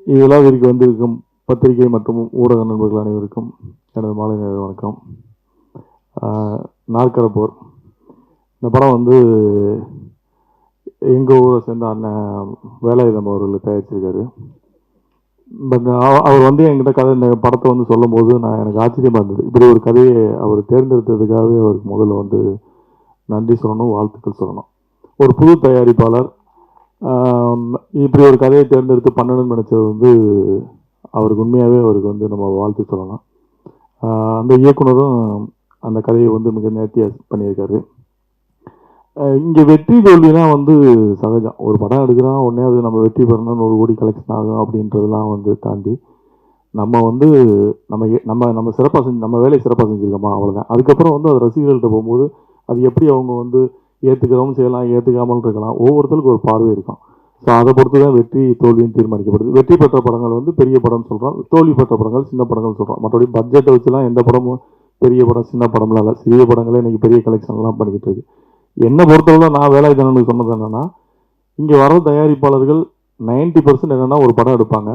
இவ்விழாவிற்கு வந்திருக்கும் பத்திரிகை மற்றும் ஊடக நண்பர்கள் அனைவருக்கும் எனது மாலை நேர வணக்கம். நாற்கரப்போர் இந்த படம் வந்து எங்கள் ஊரை சேர்ந்த அண்ணன் வேலாயுதம் அவர்கள் தயாரிச்சிருக்காரு. பட் அவர் வந்து என்கிட்ட கதை இந்த படத்தை வந்து சொல்லும் போது எனக்கு ஆச்சரியமாக இருந்தது. இப்படி ஒரு கதையை அவர் தேர்ந்தெடுத்ததுக்காகவே அவருக்கு முதல்ல வந்து நன்றி சொல்லணும், வாழ்த்துக்கள் சொல்லணும். ஒரு புது தயாரிப்பாளர் இப்படி ஒரு கதையை தேர்ந்தெடுத்து பண்ணணும்னு நினச்சது வந்து அவருக்கு உண்மையாகவே அவருக்கு வந்து நம்ம வாழ்த்து சொல்லலாம். அந்த இயக்குனரும் அந்த கதையை வந்து மிக நேர்த்தியாக பண்ணியிருக்காரு. இங்கே வெற்றி தோல்விலாம் வந்து சகஜம். ஒரு படம் எடுக்கிறோம், உடனே அது நம்ம வெற்றி பெறணும், 100 கோடி கலெக்ஷன் ஆகும் அப்படின்றதெல்லாம் வந்து தாண்டி நம்ம வந்து நம்ம நம்ம நம்ம சிறப்பாக நம்ம வேலையை சிறப்பாக செஞ்சுருக்கோமா, அவ்வளோதான். அதுக்கப்புறம் வந்து அது ரசிகர்கள்ட்ட போகும்போது அது எப்படி அவங்க வந்து ஏற்றுக்கிறவங்க செய்யலாம், ஏற்றுக்காமல் இருக்கலாம். ஒவ்வொருத்தருக்கும் ஒரு பார்வை இருக்கும். ஸோ அதை பொறுத்து தான் வெற்றி தோல்வியும் தீர்மானிக்கப்படுது. வெற்றி பெற்ற படங்கள் வந்து பெரிய படம்னு சொல்கிறோம், தோல்வி பெற்ற படங்கள் சின்ன படங்கள் சொல்கிறோம். மற்றபடி பட்ஜெட்டை வச்சுலாம் எந்த படமும் பெரிய படம் சின்ன படம்லாம் இல்லை. சிறிய படங்களே இன்றைக்கி பெரிய கலெக்ஷன்லாம் பண்ணிக்கிட்டு இருக்கு. என்னை பொறுத்தவரை நான் வேலாயுதனுக்கு சொன்னது என்னென்னா, இங்கே வர தயாரிப்பாளர்கள் 90% என்னென்னா ஒரு படம் எடுப்பாங்க.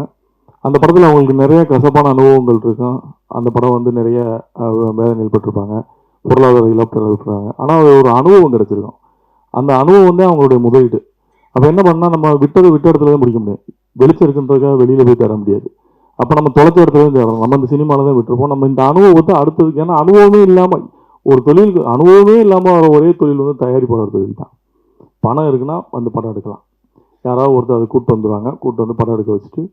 அந்த படத்தில் அவங்களுக்கு நிறைய கசப்பான அனுபவங்கள் இருக்கும். அந்த படம் வந்து நிறைய வேதனைகள் பெற்றிருப்பாங்க, பொருளாதார இழப்பு இருப்பாங்க. ஆனால் அது ஒரு அனுபவம் கிடச்சிருக்கும். அந்த அனுபவம் வந்து அவங்களுடைய முதலீடு. அப்போ என்ன பண்ணால் நம்ம விட்ட இடத்துல தான் முடிக்க முடியும். வெளிச்சம் இருக்குன்றதுக்காக வெளியில் போய் தர முடியாது. அப்போ நம்ம தொலைச்ச இடத்துல தான் தேடணும். நம்ம இந்த சினிமாவில் தான் விட்டுருப்போம். நம்ம இந்த அனுபவத்தை அடுத்ததுக்கு, ஏன்னா அனுபவமே இல்லாமல் ஒரு தொழிலுக்கு அனுபவமே இல்லாமல் வர ஒரே தொழில் வந்து தயாரிப்பாளர் தொழில் தான். பணம் இருக்குன்னா வந்து படம் எடுக்கலாம். யாராவது ஒருத்தர் அதை கூப்பிட்டு வந்துடுவாங்க, கூப்பிட்டு வந்து படம் எடுக்க வச்சுட்டு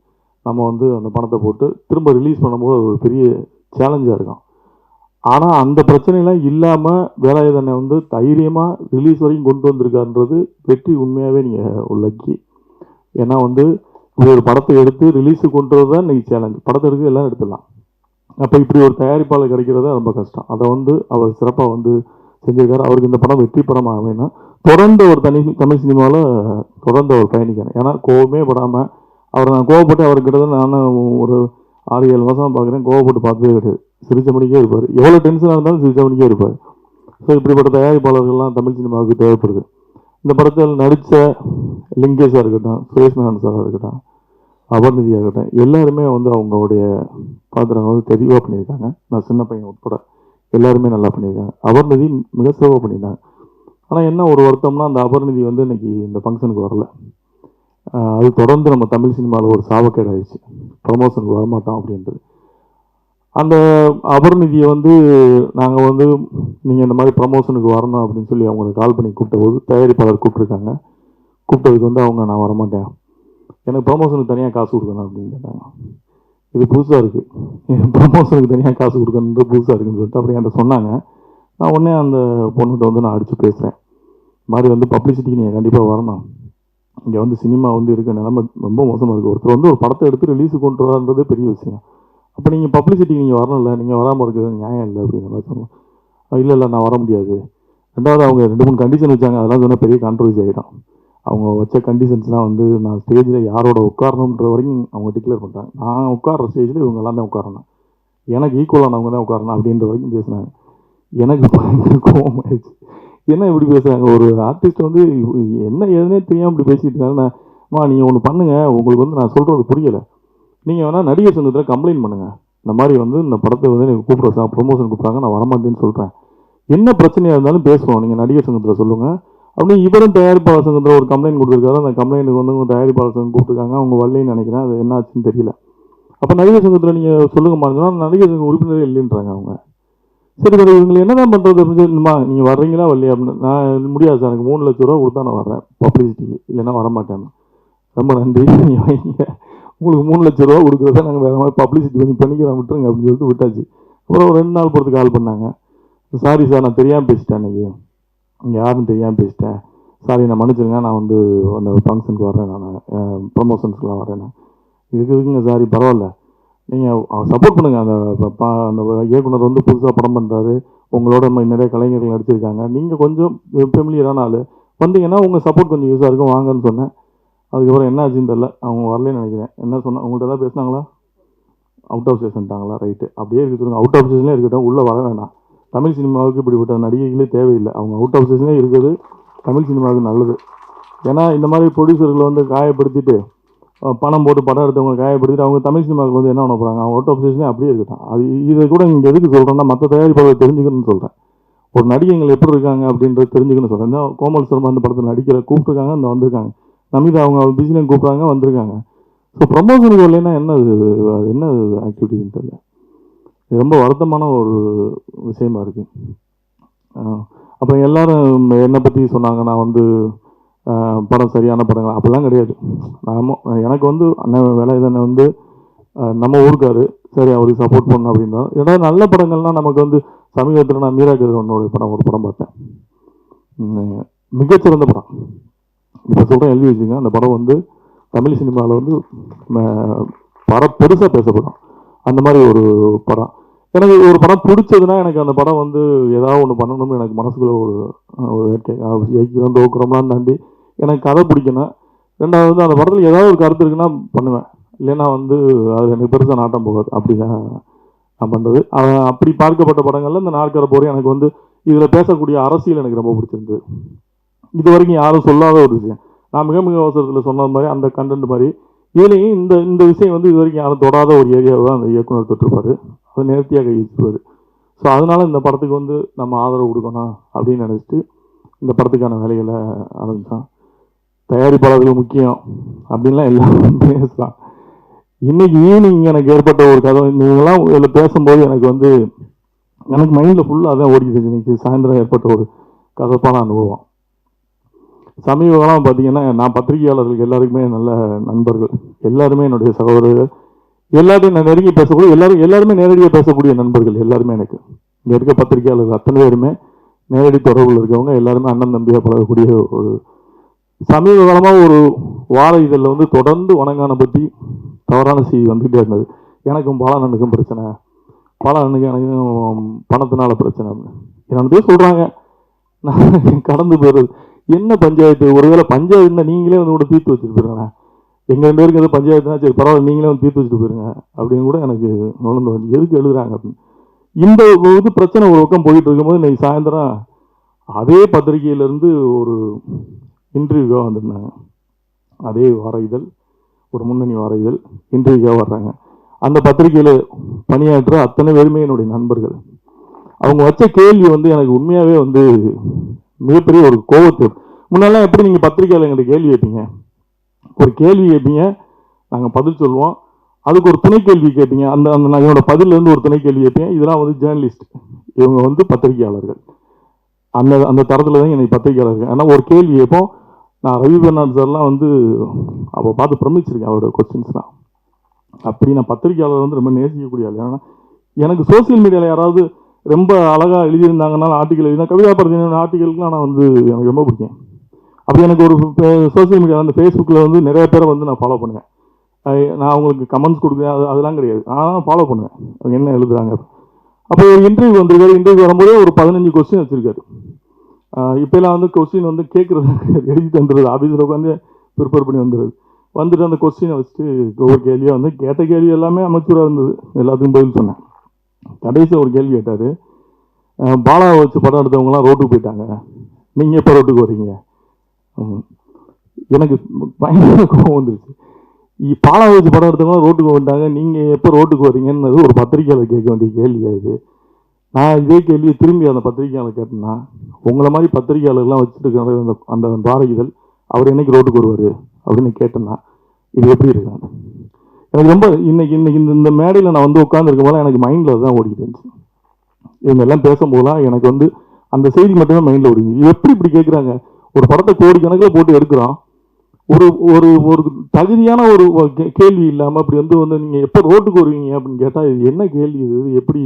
நம்ம வந்து அந்த பணத்தை போட்டு திரும்ப ரிலீஸ் பண்ணும்போது அது ஒரு பெரிய சேலஞ்சாக இருக்கும். ஆனால் அந்த பிரச்சனைலாம் இல்லாமல் வேலாயுதனை வந்து தைரியமாக ரிலீஸ் வரைக்கும் கொண்டு வந்திருக்காருன்றது வெற்றி. உண்மையாகவே நீங்கள் உள்ளக்கி. ஏன்னா வந்து ஒரு படத்தை எடுத்து ரிலீஸுக்கு கொண்டு வரது தான் இன்றைக்கி சேலஞ்ச். படத்தை எடுக்க எல்லாம் எடுத்துடலாம். அப்போ இப்படி ஒரு தயாரிப்பாளர் கிடைக்கிறதா ரொம்ப கஷ்டம். அதை வந்து அவர் சிறப்பாக வந்து செஞ்சிருக்காரு. அவருக்கு இந்த படம் வெற்றி படமாக வேணும். தொடர்ந்து ஒரு தமிழ் சினிமாவில் தொடர்ந்து அவர் பயணிக்கிறேன். ஏன்னா கோவமே படாமல் அவர், நான் கோவப்பட்டு அவர்கிட்ட நானும் ஒரு 6-7 மாதம் பார்க்குறேன். கோவப்பட்டு பார்த்ததே கிடையாது. சிரிச்ச மணிக்கே இருப்பார். எவ்வளோ டென்ஷனாக இருந்தாலும் சிரிச்ச மணிக்கே இருப்பார். ஸோ இப்படிப்பட்ட தயாரிப்பாளர்கள்லாம் தமிழ் சினிமாவுக்கு தேவைப்படுது. இந்த படத்தில் நடித்த லிங்கேஷாக இருக்கட்டும், சுரேஷ் மேனன் சாராக இருக்கட்டும், அபர்நிதியாக இருக்கட்டும், எல்லாருமே வந்து அவங்களுடைய பாத்திரங்கள் வந்து தெளிவாக பண்ணியிருக்காங்க. நான் சின்ன பையன் உட்பட எல்லாருமே நல்லா பண்ணியிருக்காங்க. அபர்நிதி மிக சிறப்பாக பண்ணியிருந்தாங்க. ஆனால் என்ன ஒரு வருத்தம்னா, அந்த அபர்நிதி வந்து இன்னைக்கு இந்த ஃபங்க்ஷனுக்கு வரல. அது தொடர்ந்து நம்ம தமிழ் சினிமாவில் ஒரு சாபக்கேடு ஆயிடுச்சு. ப்ரமோஷனுக்கு வரமாட்டோம் அப்படின்றது. அந்த அபர்நிதியை வந்து நாங்கள் வந்து நீங்கள் இந்த மாதிரி ப்ரமோஷனுக்கு வரணும் அப்படின்னு சொல்லி அவங்களுக்கு கால் பண்ணி கூப்பிட்ட போது தயாரிப்பாளர் கூப்பிட்ருக்காங்க. கூப்பிட்டதுக்கு வந்து அவங்க நான் வரமாட்டேன், எனக்கு ப்ரமோஷனுக்கு தனியாக காசு கொடுக்கணும் அப்படின்னு கேட்டாங்க. இது புதுசாக இருக்குது, ப்ரமோஷனுக்கு தனியாக காசு கொடுக்கணுன்றது புதுசாக இருக்குன்னு சொல்லிட்டு அப்படி என்கிட்ட சொன்னாங்க. நான் உடனே அந்த பொண்ணுகிட்ட வந்து நான் அடித்து பேசுகிறேன். இந்த மாதிரி வந்து பப்ளிசிட்டிக்கு நீங்கள் கண்டிப்பாக வரணும். இங்கே வந்து சினிமா வந்து இருக்க நிலைமை ரொம்ப மோசமாக இருக்குது. ஒருத்தர் வந்து ஒரு படத்தை எடுத்து ரிலீஸுக்கு கொண்டு வரான்றதே பெரிய விஷயம். அப்போ நீங்கள் பப்ளிசிட்டிக்கு நீங்கள் வரணும்ல, நீங்கள் வராமல் இருக்கிறது நியாயம் இல்லை அப்படிங்கிற மாதிரி சொன்னோம். இல்லை நான் வர முடியாது. ரெண்டாவது அவங்க 2-3 கண்டிஷன் வச்சாங்க. அதெல்லாம் சொன்னால் பெரிய கான்ட்ரவர்சி ஆகிடும். அவங்க வச்ச கண்டிஷன்ஸ்லாம் வந்து நான் ஸ்டேஜில் யாரோட உட்காரணுன்ற வரைக்கும் அவங்க டிக்ளேர் பண்ணுறாங்க. நான் உட்கார்ற ஸ்டேஜில் இவங்க எல்லாம் தான் உட்காரணும், எனக்கு ஈக்குவலானவங்க தான் உட்காரணும் அப்படின்ற வரைக்கும் பேசுனாங்க. எனக்கு கோவம் ஆயிடுச்சு. என்ன இப்படி பேசுகிறாங்க? ஒரு ஆர்டிஸ்ட் வந்து என்ன எதுனே தெரியாமல் இப்படி பேசிகிட்டு இருக்காங்க. நீங்கள் ஒன்று பண்ணுங்கள், உங்களுக்கு வந்து நான் சொல்கிறது புரியலை, நீங்கள் வேணால் நடிகர் சங்கத்தில் கம்ப்ளைண்ட் பண்ணுங்கள். இந்த மாதிரி வந்து இந்த படத்தை வந்து நீங்கள் கூப்பிட்றேன், ப்ரொமோஷன் கூப்பிட்றாங்க, நான் வரமாட்டேன்னு சொல்கிறேன். என்ன பிரச்சனையாக இருந்தாலும் பேசுவோம், நீங்கள் நடிகர் சங்கத்தில் சொல்லுங்கள் அப்படின்னு. இவரும் தயாரிப்பாளர் சங்கத்தில் ஒரு கம்ப்ளைண்ட் கொடுத்துருக்காரு. அந்த கம்ப்ளைண்ட்டுக்கு வந்து உங்கள் தயாரிப்பாளர் சங்கம் கூப்பிட்டுருக்காங்க. அவங்க வரலைன்னு நினைக்கிறேன். அது என்ன ஆச்சுன்னு தெரியல. அப்போ நடிகர் சங்கத்தில் நீங்கள் சொல்லுங்க மாதிரினா நடிகர் சங்க உறுப்பினரே இல்லைன்றாங்க அவங்க. சரி சார், இவங்களை என்ன தான் பண்ணுறது அப்படின்னுமா, நீங்கள் வர்றீங்களா வரலையா அப்படின்னு. நான் முடியாது சார், எனக்கு 3 லட்ச ரூபா கொடுத்தா நான் வர்றேன் பப்ளிசிட்டிக்கு, இல்லைன்னா வரமாட்டேன். ரொம்ப நன்றி, நீங்கள் வாங்கிங்க, உங்களுக்கு 3 லட்ச ரூபா கொடுக்குறத நாங்கள் வேறு மாதிரி பப்ளிசிட்டி பண்ணிக்கிறோம், விட்டுருங்க அப்படின்னு சொல்லிட்டு விட்டாச்சு. அப்புறம் ஒரு 2 நாள் பொறுத்து கால் பண்ணாங்க. சாரி சார், நான் தெரியாமல் பேசிட்டேன், அன்றைக்கி இங்கே யாருன்னு தெரியாமல் பேசிட்டேன், சாரி நான் மன்னிச்சிருங்க, நான் வந்து அந்த ஃபங்க்ஷனுக்கு வர்றேன், நான் ப்ரமோஷன்ஸ்க்குலாம் வரேன். இதுக்கு இருக்குங்க சாரி, பரவாயில்ல, நீங்கள் சப்போர்ட் பண்ணுங்கள். அந்த இயக்குனர் வந்து புதுசாக படம் பண்ணுறாரு, உங்களோட நிறைய கலைஞர்கள் நடிச்சிருக்காங்க, நீங்கள் கொஞ்சம் ஃபெமிலியரான ஆள், வந்தீங்கன்னா உங்கள் சப்போர்ட் கொஞ்சம் யூஸாக இருக்கும், வாங்கன்னு சொன்னேன். அதுக்கப்புறம் என்ன ஆச்சுன்னு தெரில, அவங்க வரலன்னு நினைக்கிறேன். என்ன சொன்னால் உங்கள்கிட்ட தான் பேசினாங்களா, அவுட் ஆஃப் ஸ்டேஷன்ட்டாங்களா, ரைட்டு, அப்படியே இருக்குதுங்க, அவுட் ஆஃப் ஸ்டேஷன்லேயே இருக்கட்டும், உள்ளே வர வேணாம். தமிழ் சினிமாவுக்கு இப்படிப்பட்ட நடிகைகளே தேவையில்லை. அவங்க அவுட் ஆஃப் ஸ்டேஷனே இருக்கிறது தமிழ் சினிமாவுக்கு நல்லது. ஏன்னா இந்த மாதிரி ப்ரொடியூசர்களை வந்து காயப்படுத்திட்டு பணம் போட்டு படம் எடுத்தவங்க காயப்படுத்திட்டு அவங்க தமிழ் சினிமாவுக்கு வந்து என்ன பண்ண போகிறாங்க, அவங்க அவுட் ஆஃப் ஸ்டேஷனே அப்படியே இருக்கட்டும். அது இதை கூட இங்கே எதுக்கு சொல்கிறேன்னா, மற்ற தயாரிப்பாளர் தெரிஞ்சுக்கணும்னு சொல்கிறேன். ஒரு நடிகைகள் எப்படி இருக்காங்க அப்படின்றது தெரிஞ்சுக்கணும்னு சொல்கிறேன். இந்த கோமல் சர்மா அந்த படத்தில் நடிக்கிற கூப்பிட்டுருக்காங்க, அந்த வந்திருக்காங்க. நமிதா அவங்க பிஸிலையும் கூப்பிட்றாங்க, வந்திருக்காங்க. ஸோ ப்ரமோஷனுக்கு வரலைன்னா என்ன ஆக்டிவிட்டின்னு தெரியல. இது ரொம்ப வருத்தமான ஒரு விஷயமா இருக்குது. அப்புறம் எல்லாரும் என்னை பற்றி சொன்னாங்க, நான் வந்து படம் சரியான படங்கள் அப்படிலாம் கிடையாது. எனக்கு வந்து அண்ணன் வேலாயுதனை வந்து நம்ம ஊருக்காரு, சரி அவருக்கு சப்போர்ட் பண்ணணும் அப்படின்னா. ஏன்னா நல்ல படங்கள்லாம் நமக்கு வந்து சமீபத்தில் நான் மீரா கதிரவனோட படம் ஒரு படம் பார்த்தேன், மிகச்சிறந்த படம். இப்போ சொல்கிறேன், எழுதி வச்சுங்க. அந்த படம் வந்து தமிழ் சினிமாவில் வந்து பெருசாக பேசப்படும். அந்த மாதிரி ஒரு படம். எனக்கு ஒரு படம் பிடிச்சதுன்னா எனக்கு அந்த படம் வந்து ஏதாவது ஒன்று பண்ணணும்னு எனக்கு மனசுக்குள்ள ஒரு வேட்கை. ஜெயிக்கிறோம் தோக்குறோம்லாம் தாண்டி எனக்கு கதை பிடிக்கணும். ரெண்டாவது வந்து அந்த படத்தில் ஏதாவது ஒரு கருத்து இருக்குன்னா பண்ணுவேன், இல்லைன்னா வந்து அது எனக்கு பெருசாக நாட்டம் போகாது. அப்படி தான் நான் பண்ணுறது. அப்படி பார்க்கப்பட்ட படங்களில் இந்த நாற்கரை போகிறேன் எனக்கு வந்து இதில் பேசக்கூடிய அரசியல் எனக்கு ரொம்ப பிடிச்சிருந்தது. இது வரைக்கும் யாரும் சொல்லாத ஒரு விஷயம். நான் மிக மிக அவசரத்தில் சொன்ன மாதிரி அந்த கண்டென்ட் மாதிரி இதுலேயும் இந்த விஷயம் வந்து இது வரைக்கும் யாரும் தொடாத ஒரு ஏரியாவை தான் அந்த இயக்குனர் தொட்டிருப்பார். அதை நேர்த்தியாக கையிடுவார். ஸோ அதனால் இந்த படத்துக்கு வந்து நம்ம ஆதரவு கொடுக்கணும் அப்படின்னு நினச்சிட்டு இந்த படத்துக்கான வேலைகளை ஆரம்பித்தான். தயாரிப்பாளர்கள் முக்கியம் அப்படின்லாம் எல்லாரும் பேசலாம். இன்னைக்கு ஈவினிங் எனக்கு ஏற்பட்ட ஒரு கதை, நீங்களாம் இதில் பேசும்போது எனக்கு மைண்டில் ஃபுல்லாக அதான் ஓடிக்கிட்டு. இன்னைக்கு சாயந்தரம் ஏற்பட்ட ஒரு கசப்பான அனுபவம். சமீப காலம் பார்த்தீங்கன்னா, நான் பத்திரிகையாளர்களுக்கு எல்லாருக்குமே நல்ல நண்பர்கள், எல்லாருமே என்னுடைய சகோதரர்கள், எல்லாத்தையும் நான் நெருங்கி பேசக்கூடிய எல்லாருமே நேரடியாக பேசக்கூடிய நண்பர்கள் எல்லாருமே. எனக்கு இங்கே இருக்க பத்திரிகையாளர்கள் அத்தனை பேருமே நேரடி தொடர்பில் இருக்கவங்க, எல்லாருமே அண்ணன் தம்பியாக பழகக்கூடிய ஒரு சமீப காலமாக ஒரு வார இதழில் வந்து தொடர்ந்து வணங்கான பற்றி தவறான செய்தி வந்துகிட்டே இருந்தது. எனக்கும் பாலண்ணனுக்கும் பிரச்சனை, பாலண்ணனுக்கு எனக்கும் பணத்தினால பிரச்சனை என்னன்னு சொல்கிறாங்க. நான் கடந்து போயிடுறது. என்ன பஞ்சாயத்து? ஒருவேளை பஞ்சாயத்துனா நீங்களே வந்து கூட தீர்த்து வச்சுட்டு போயிருங்க. எங்கள் 2 பேருக்கு எது பஞ்சாயத்துனா சரி பரவாயில்ல, நீங்களே வந்து தீர்த்து வச்சுட்டு போயிருங்க அப்படின்னு கூட எனக்கு நுழைந்து வந்து எதுக்கு எழுதுறாங்க அப்படின்னு. இந்த இது பிரச்சனை ஒரு பக்கம் போயிட்டு இருக்கும்போது இன்னைக்கு சாயந்தரம் அதே பத்திரிகையிலேருந்து ஒரு இன்டர்வியூவாக வந்திருந்தாங்க. அதே வார இதழ், ஒரு முன்னணி வார இதழ் இன்டர்வியூவாக வர்றாங்க. அந்த பத்திரிகையில் பணியாற்ற அத்தனை பேருமே என்னுடைய நண்பர்கள். அவங்க வச்ச கேள்வி வந்து எனக்கு உண்மையாகவே வந்து மிகப்பெரிய ஒரு கோபத்தை. முன்னெல்லாம் எப்படி நீங்கள் பத்திரிகையில் எங்களுக்கு கேள்வி கேட்பீங்க, ஒரு கேள்வி கேட்பீங்க, நாங்கள் பதில் சொல்லுவோம், அதுக்கு ஒரு துணை கேள்வி கேட்பீங்க, அந்த அந்த நான் என்னோட பதிலேருந்து ஒரு துணை கேள்வி கேட்பேன். இதெல்லாம் வந்து ஜேர்னலிஸ்ட், இவங்க வந்து பத்திரிகையாளர்கள். அந்த அந்த தரத்தில் தான் எனக்கு பத்திரிகையாளர்கள். ஆனால் ஒரு கேள்வி கேட்போம். நான் ரவி பெர்னாட் சார்லாம் வந்து அப்போ பார்த்து பிரமிச்சிருக்கேன் அவரோட கொஸ்டின்ஸ்லாம். அப்படி நான் பத்திரிகையாளர் வந்து ரொம்ப நேசிக்கக்கூடிய ஆள். ஏன்னா எனக்கு சோசியல் மீடியாவில் யாராவது ரொம்ப அழகாக எழுதியிருந்தாங்கன்னா ஆர்டிக்கல் எழுதினா, கவிதா பரதினோட ஆர்டிக்கலுக்குலாம் நான் வந்து எனக்கு ரொம்ப பிடிக்கும். அப்படி எனக்கு ஒரு சோசியல் மீடியா அந்த ஃபேஸ்புக்கில் வந்து நிறைய பேரை வந்து நான் ஃபாலோ பண்ணுவேன். நான் அவங்களுக்கு கமெண்ட்ஸ் கொடுக்குறேன், அதெல்லாம் கிடையாது. நான் ஃபாலோ பண்ணுவேன் அவங்க என்ன எழுதுறாங்க. அப்போ ஒரு இன்டர்வியூ வந்திருக்காரு. இன்டர்வியூ வரும்போதே ஒரு 15 கொஸ்டின் வச்சுருக்காரு. இப்போலாம் வந்து கொஸ்டின் வந்து கேட்குறது எழுதி தந்துடுறது, ஆஃபீஸில் உட்காந்து ப்ரிப்பேர் பண்ணி வந்துட்டு அந்த கொஸ்டினை வச்சுட்டு ஒவ்வொரு கேள்வியாக வந்து கேட்ட கேள்வி எல்லாமே அமைச்சராக இருந்தது. எல்லாத்துக்கும் பதில் சொன்னேன். கடைசியில் ஒரு கேள்வி கேட்டார், பாலாவை வச்சு படம் எடுத்தவங்களாம் ரோட்டுக்கு போயிட்டாங்க, நீங்கள் எப்போ ரோட்டுக்கு வரீங்க? எனக்கு பயங்கர கோபம் வந்துருச்சு. பாலாவை வச்சு படம் எடுத்தவங்களாம் ரோட்டுக்கு வந்துட்டாங்க, நீங்கள் எப்போ ரோட்டுக்கு வரீங்கன்னு ஒரு பத்திரிக்கையாளர் கேட்க வேண்டிய கேள்வியாக இது. நான் இதே கேள்வியை திரும்பி அந்த பத்திரிகையாளர் கேட்டேன்னா, உங்களை மாதிரி பத்திரிகையாளர்லாம் வச்சுட்டு இருக்க அந்த பாரதிதழ் அவர் என்னைக்கு ரோட்டுக்கு வருவார் அப்படின்னு கேட்டேன்னா இது எப்படி இருக்கு? எனக்கு ரொம்ப இன்னைக்கு இந்த மேடையில் நான் வந்து உட்காந்துருக்கும் போது எனக்கு மைண்டில் தான் ஓடிக்கிட்டு இருந்துச்சு. இவங்க எல்லாம் பேசும்போதெல்லாம் எனக்கு வந்து அந்த செய்தி மட்டுமே மைண்டில் ஓடிங்க. இது எப்படி இப்படி கேட்குறாங்க? ஒரு படத்தை கோடிக்கணக்கில் போட்டு எடுக்கிறோம், ஒரு ஒரு ஒரு தகுதியான ஒரு கேள்வி இல்லாமல் அப்படி வந்து நீங்கள் எப்போ ரோட்டுக்கு வருவீங்க அப்படின்னு கேட்டால் இது என்ன கேள்வி? இது எப்படி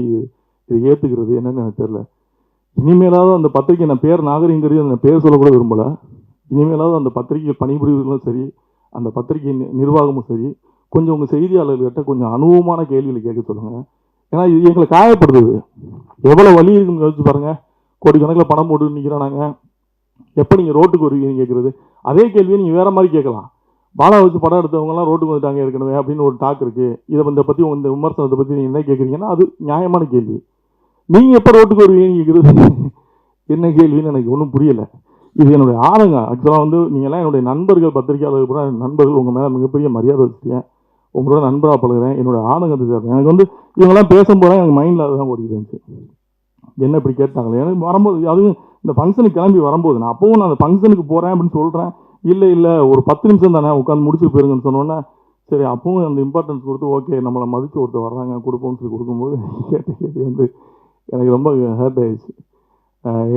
இதை ஏற்றுக்கிறது என்னன்னு எனக்கு தெரியல. இனிமேலாவது அந்த பத்திரிகை, நான் பேர் நாகரிகங்கிறது அந்த பேர் சொல்லக்கூட விரும்பலை, இனிமேலாவது அந்த பத்திரிகை பணிபுரிவர்களும் சரி, அந்த பத்திரிகை நிர்வாகமும் சரி, கொஞ்சம் உங்கள் செய்தியாளர்கிட்ட கொஞ்சம் அனுபவமான கேள்விகளை கேட்க சொல்லுங்கள். ஏன்னா இது எங்களை காயப்படுத்துது. எவ்வளோ வழி இருக்குன்னு யோசிச்சு பாருங்கள். கோடிக்கணக்கில் பணம் போட்டு நிற்கிறோம் நாங்கள், எப்போ நீங்கள் ரோட்டுக்கு வருவீங்கன்னு கேட்குறது. அதே கேள்வியை நீங்கள் வேறு மாதிரி கேட்கலாம். பாலா வச்சு படம் எடுத்தவங்கலாம் ரோட்டுக்கு வந்துட்டாங்க ஏற்கனவே அப்படின்னு ஒரு டாக் இருக்குது. இதை பற்றி இந்த விமர்சனத்தை பற்றி நீங்கள் என்ன கேட்குறீங்கன்னா அது நியாயமான கேள்வி. நீங்கள் எப்போ ரோட்டுக்கு வருவீங்கன்னு கேட்குறது என்ன கேள்வின்னு எனக்கு ஒன்றும் புரியலை. இது என்னுடைய ஆதங்கம். ஆக்சுவலாக வந்து நீங்கள்லாம் என்னுடைய நண்பர்கள், பத்திரிகையாளர்கள் கூட நண்பர்கள், உங்கள் மேலே மிகப்பெரிய மரியாதை வச்சுருக்கேன். உங்களோட நண்பராக பழகுறேன். என்னுடைய ஆதங்கத்தை சேர்றேன். எனக்கு வந்து இவங்கெல்லாம் பேசும்போது எனக்கு மைண்டில் அதுதான் ஓடிட்டு இருந்துச்சு. என்ன இப்படி கேட்டாங்களே, எனக்கு வரும்போது அதுவும் இந்த ஃபங்க்ஷனுக்கு கிளம்பி வரும்போது நான் அப்பவும் நான் அந்த ஃபங்க்ஷனுக்கு போகிறேன் அப்படின்னு சொல்கிறேன். இல்லை ஒரு 10 நிமிஷம் தானே உட்காந்து முடிச்சுட்டு போயிருங்கன்னு சொன்னோன்னே, சரி அப்பவும் அந்த இம்பார்ட்டன்ஸ் கொடுத்து ஓகே நம்மளை மதித்து ஒருத்தர் வர்றாங்க கொடுப்போம்னு சொல்லி கொடுக்கும்போது கேட்ட கேள்வி வந்து எனக்கு ரொம்ப ஹர்ட் ஆயிடுச்சு.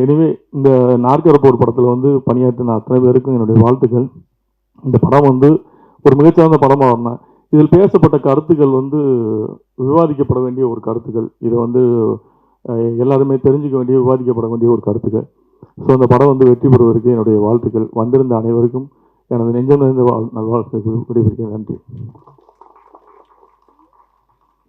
எனிவே இந்த நாற்கரப்போர் படத்தில் வந்து பணியாற்றின அத்தனை பேருக்கும் என்னுடைய வாழ்த்துக்கள். இந்த படம் வந்து ஒரு மிகச்சிறந்த படமாக வரணும். இதில் பேசப்பட்ட கருத்துக்கள் வந்து விவாதிக்கப்பட வேண்டிய ஒரு கருத்துக்கள். இதை வந்து எல்லாருமே தெரிஞ்சுக்க வேண்டிய, விவாதிக்கப்பட வேண்டிய ஒரு கருத்துக்கள். ஸோ அந்த படம் வந்து வெற்றி பெறுவதற்கு என்னுடைய வாழ்த்துக்கள். வந்திருந்த அனைவருக்கும் எனது நெஞ்சம் நிறைந்த நல்வாழ்த்துக்கள். விடைபெறுகிறேன். நன்றி.